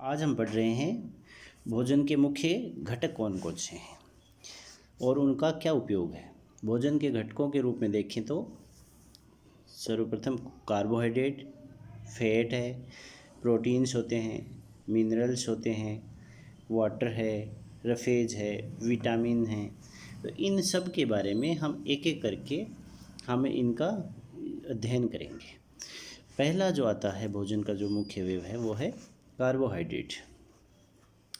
आज हम पढ़ रहे हैं भोजन के मुख्य घटक कौन कौन से हैं और उनका क्या उपयोग है। भोजन के घटकों के रूप में देखें तो सर्वप्रथम कार्बोहाइड्रेट, फैट है, प्रोटीन्स होते हैं, मिनरल्स होते हैं, वाटर है, रफेज है, विटामिन है। तो इन सब के बारे में हम एक एक करके हम इनका अध्ययन करेंगे। पहला जो आता है भोजन का जो मुख्य अवयव है वो है कार्बोहाइड्रेट।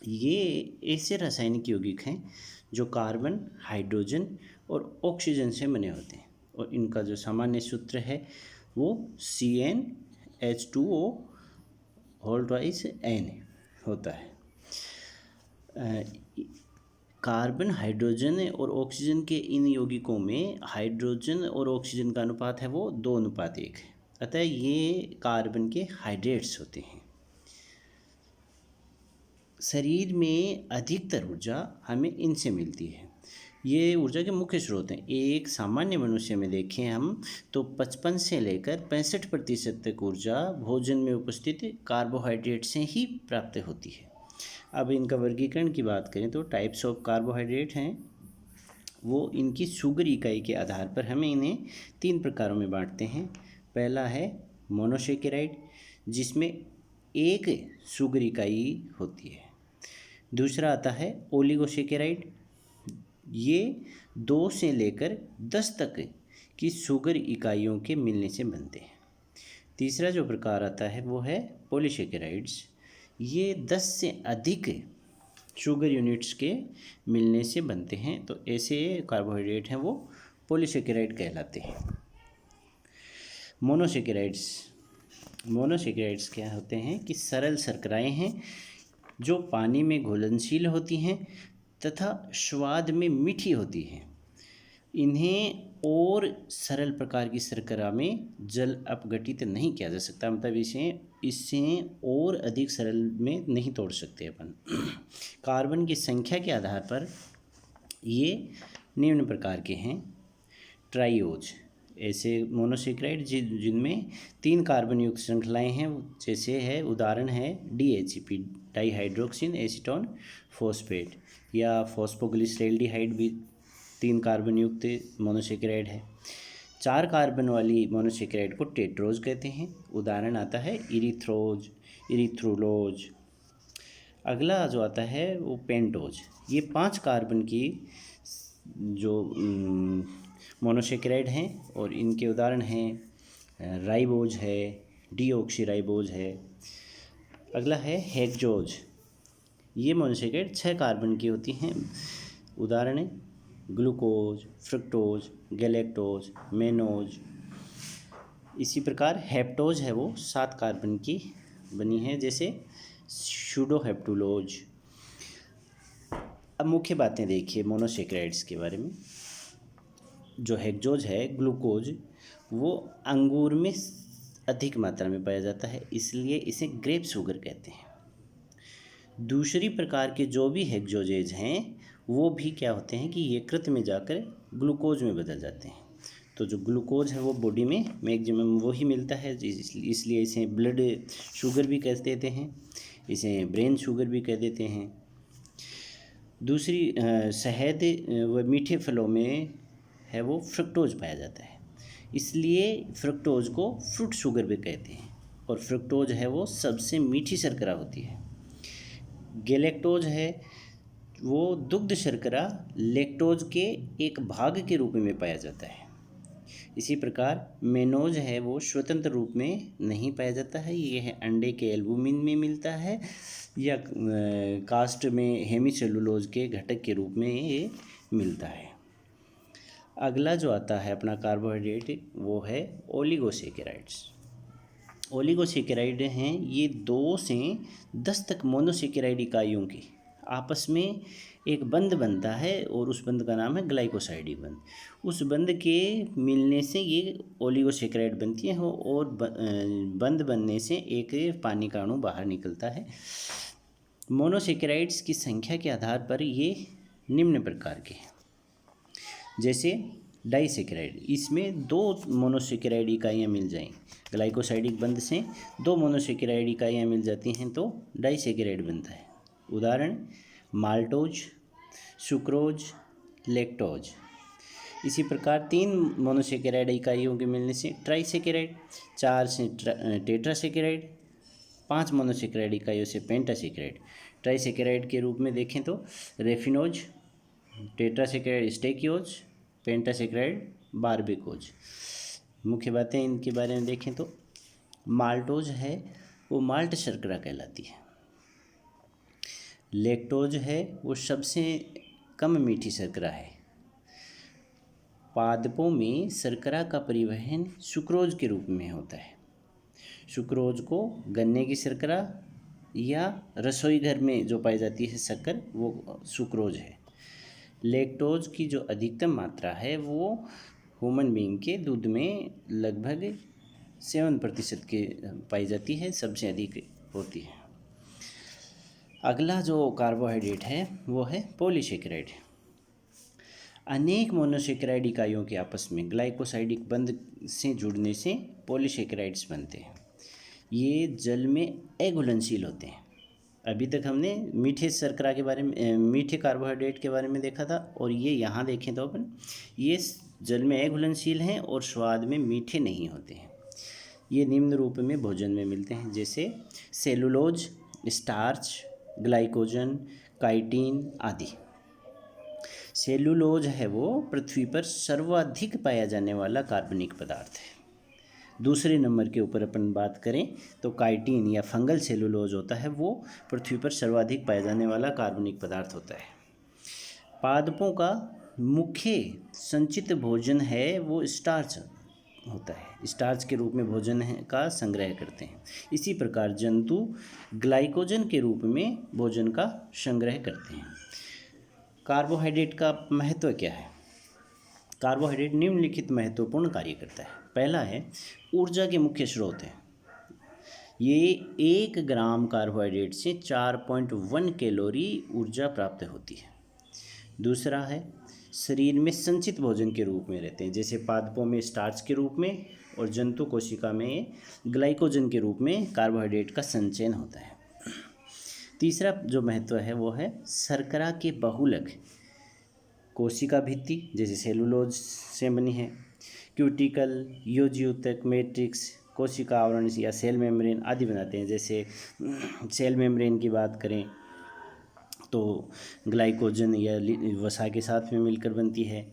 ये ऐसे रासायनिक यौगिक हैं जो कार्बन, हाइड्रोजन और ऑक्सीजन से बने होते हैं और इनका जो सामान्य सूत्र है वो CnH2O N होता है। कार्बन, हाइड्रोजन और ऑक्सीजन के इन यौगिकों में हाइड्रोजन और ऑक्सीजन का अनुपात है वो 2:1 है। अतः ये कार्बन के हाइड्रेट्स होते हैं। शरीर में अधिकतर ऊर्जा हमें इनसे मिलती है। ये ऊर्जा के मुख्य स्रोत हैं। एक सामान्य मनुष्य में देखें हम तो 55 से लेकर 65% तक ऊर्जा भोजन में उपस्थित कार्बोहाइड्रेट से ही प्राप्त होती है। अब इनका वर्गीकरण की बात करें तो टाइप्स ऑफ कार्बोहाइड्रेट हैं वो इनकी शुगर इकाई के आधार पर हमें इन्हें 3 प्रकारों में बांटते हैं। पहला है मोनोसेकेराइड जिसमें एक शुगर इकाई होती है। दूसरा आता है ओलिगोसेकेराइड, ये 2 से लेकर 10 तक की शुगर इकाइयों के मिलने से बनते हैं। तीसरा जो प्रकार आता है वो है पॉलीसेकेराइड्स, ये 10 से अधिक शुगर यूनिट्स के मिलने से बनते हैं। तो ऐसे कार्बोहाइड्रेट हैं वो पॉलीसेकेराइड कहलाते हैं। मोनोसेकेराइड्स क्या होते हैं कि सरल शर्कराएं हैं जो पानी में घुलनशील होती हैं तथा स्वाद में मीठी होती हैं। इन्हें और सरल प्रकार की शर्करा में जल अपघटित नहीं किया जा सकता, मतलब इससे और अधिक सरल में नहीं तोड़ सकते अपन। कार्बन की संख्या के आधार पर ये निम्न प्रकार के हैं। ट्राइओज ऐसे मोनोसेकेराइड जिनमें 3 कार्बन युक्त श्रृंखलाएं हैं, जैसे है उदाहरण है DHEP डाइहाइड्रोक्सिन एसीटोन फॉस्फेट, या फॉस्फोग्लिसरेल्डिहाइड भी 3 कार्बन युक्त मोनोसेकेराइड है। 4 कार्बन वाली मोनोसेकेराइड को टेट्रोज कहते हैं। उदाहरण आता है इरिथ्रोलोज। अगला जो आता है वो पेंटोज, ये 5 कार्बन की जो मोनोसेकेराइड हैं और इनके उदाहरण हैं राइबोज है, डीऑक्सीराइबोज है। अगला है हेक्सोज, ये मोनोसेकेराइड 6 कार्बन की होती हैं। उदाहरण है ग्लूकोज, फ्रुक्टोज, गैलेक्टोज, मेनोज। इसी प्रकार हेप्टोज है वो 7 कार्बन की बनी है, जैसे सूडोहेप्टुलोज। अब मुख्य बातें देखिए मोनोसेकेराइड्स के बारे में। जो हेक्सोज है, ग्लूकोज, वो अंगूर में अधिक मात्रा में पाया जाता है, इसलिए इसे ग्रेप शुगर कहते हैं। दूसरी प्रकार के जो भी हेक्सोजेज हैं वो भी क्या होते हैं कि यकृत में जाकर ग्लूकोज में बदल जाते हैं। तो जो ग्लूकोज है वो बॉडी में मैक्सिमम वही मिलता है, इसलिए इसे ब्लड शुगर भी कह देते हैं, इसे ब्रेन शुगर भी कह देते हैं। दूसरी शहद व मीठे फलों में है वो फ्रुक्टोज पाया जाता है, इसलिए फ्रुक्टोज को फ्रूट शुगर भी कहते हैं। और फ्रुक्टोज है वो सबसे मीठी शर्करा होती है। गैलेक्टोज है वो दुग्ध शर्करा लैक्टोज के एक भाग के रूप में पाया जाता है। इसी प्रकार मेनोज है वो स्वतंत्र रूप में नहीं पाया जाता है, ये है अंडे के एल्बुमिन में मिलता है या कास्ट में हेमीसेलुलोज के घटक के रूप में ये मिलता है। अगला जो आता है अपना कार्बोहाइड्रेट वो है ओलिगोसेकेराइड्स। ओलिगोसेकेराइड हैं ये 2 से 10 तक मोनोसेकेराइड इकाइयों की आपस में एक बंध बनता है और उस बंध का नाम है ग्लाइकोसाइडिक बंध। उस बंध के मिलने से ये ओलिगोसेकेराइड बनती है और बंध बनने से एक पानी का अणु बाहर निकलता है। मोनोसेकेराइड्स की संख्या के आधार पर ये निम्न प्रकार के हैं, जैसे डाइसेकेराइड, इसमें 2 मोनोसेकेराइड इकाइयाँ मिल जाएँ। ग्लाइकोसाइडिक बंध से 2 मोनोसेकेराइड इकाइयाँ मिल जाती हैं तो डाइसेकेराइड बनता है। उदाहरण माल्टोज, सुक्रोज, लैक्टोज। इसी प्रकार 3 मोनोसेकेराइड इकाइयों के मिलने से ट्राइसेकेराइड, 4 से टेट्रासेकेराइड, 5 मोनोसेकेराइड इकाइयों से पेंटासेकेराइड। ट्राइसेकेराइड के रूप में देखें तो रेफिनोज, टेट्रासेकेराइड स्टेकियोज, पेंटासेकेराइड बारबेकोज। मुख्य बातें इनके बारे में देखें तो माल्टोज है वो माल्ट शर्करा कहलाती है। लैक्टोज है वो सबसे कम मीठी शर्करा है। पादपों में शर्करा का परिवहन सुक्रोज के रूप में होता है। सुक्रोज को गन्ने की शर्करा या रसोई घर में जो पाई जाती है शक्कर वो सुक्रोज है। लैक्टोज की जो अधिकतम मात्रा है वो ह्यूमन बीइंग के दूध में लगभग 7% के पाई जाती है, सबसे अधिक होती है। अगला जो कार्बोहाइड्रेट है वो है पॉलीसेकेराइड। अनेक मोनोसेकेराइड इकाइयों के आपस में ग्लाइकोसाइडिक बंध से जुड़ने से पॉलीसेकेराइड्स बनते हैं। ये जल में अघुलनशील होते हैं। अभी तक हमने मीठे शर्करा के बारे में, मीठे कार्बोहाइड्रेट के बारे में देखा था, और ये यहाँ देखें तो अपन ये जल में अघुलनशील हैं और स्वाद में मीठे नहीं होते हैं। ये निम्न रूप में भोजन में मिलते हैं, जैसे सेलुलोज, स्टार्च, ग्लाइकोजन, काइटिन आदि। सेलुलोज है वो पृथ्वी पर सर्वाधिक पाया जाने वाला कार्बनिक पदार्थ है। दूसरे नंबर के ऊपर अपन बात करें तो काइटिन या फंगल सेलुलोज होता है, वो पृथ्वी पर सर्वाधिक पाया जाने वाला कार्बनिक पदार्थ होता है। पादपों का मुख्य संचित भोजन है वो स्टार्च होता है। स्टार्च के रूप में भोजन का संग्रह करते हैं। इसी प्रकार जंतु ग्लाइकोजन के रूप में भोजन का संग्रह करते हैं। कार्बोहाइड्रेट का महत्व क्या है? कार्बोहाइड्रेट निम्नलिखित महत्वपूर्ण कार्य करता है। पहला है ऊर्जा के मुख्य स्रोत है। ये 1 ग्राम कार्बोहाइड्रेट से 4.1 कैलोरी ऊर्जा प्राप्त होती है। दूसरा है शरीर में संचित भोजन के रूप में रहते हैं, जैसे पादपों में स्टार्च के रूप में और जंतु कोशिका में ग्लाइकोजन के रूप में कार्बोहाइड्रेट का संचयन होता है। तीसरा जो महत्व है वो है शर्करा के बहुलक। कोशिका भित्ति जैसे सेलुलोज से बनी है, क्यूटिकल, योजयुतक, मैट्रिक्स, कोशिका आवरण या सेल मेम्ब्रेन आदि बनाते हैं। जैसे सेल मेम्ब्रेन की बात करें तो ग्लाइकोजन या वसा के साथ में मिलकर बनती है।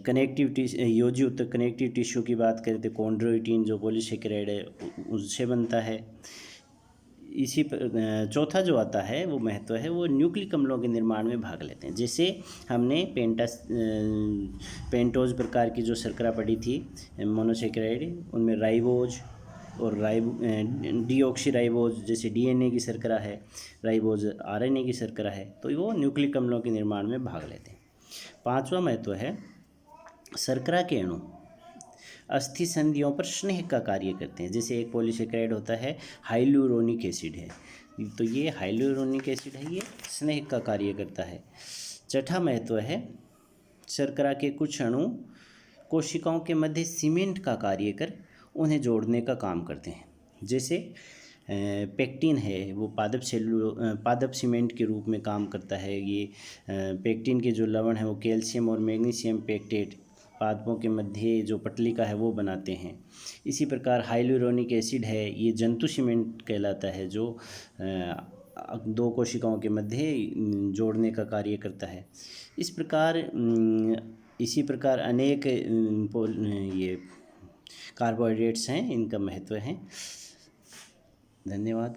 कनेक्टिव योजयुतक कनेक्टिव टिश्यू की बात करें तो कॉन्ड्रोइटिन जो पॉलीसेकेराइड है उससे बनता है। इसी पर चौथा जो आता है वो महत्व है वो न्यूक्लिक अम्लों के निर्माण में भाग लेते हैं। जैसे हमने पेंटोज प्रकार की जो शर्करा पड़ी थी मोनोसेकेराइड, उनमें राइबोज और डीऑक्सीराइबोज जैसे डीएनए की शर्करा है, राइबोज आरएनए की शर्करा है, तो वो न्यूक्लिक अम्लों के निर्माण में भाग लेते हैं। पांचवा महत्व है शर्करा के अणु अस्थि संधियों पर स्नेह का कार्य करते हैं। जैसे एक पॉलीसेकेराइड होता है हाइलुरोनिक एसिड है, तो ये हाइलुरोनिक एसिड है, ये स्नेह का कार्य करता है। छठा महत्व है शर्करा के कुछ अणु कोशिकाओं के मध्य सीमेंट का कार्य कर उन्हें जोड़ने का काम करते हैं। जैसे पेक्टिन है वो पादप सीमेंट के रूप में काम करता है। ये पेक्टिन के जो लवण है वो कैल्शियम और मैग्नीशियम पेक्टेट पादपों के मध्य जो पटलिका है वो बनाते हैं। इसी प्रकार हाइलुरोनिक एसिड है ये जंतु सीमेंट कहलाता है, जो 2 कोशिकाओं के मध्य जोड़ने का कार्य करता है। इसी प्रकार अनेक ये कार्बोहाइड्रेट्स हैं, इनका महत्व है। धन्यवाद।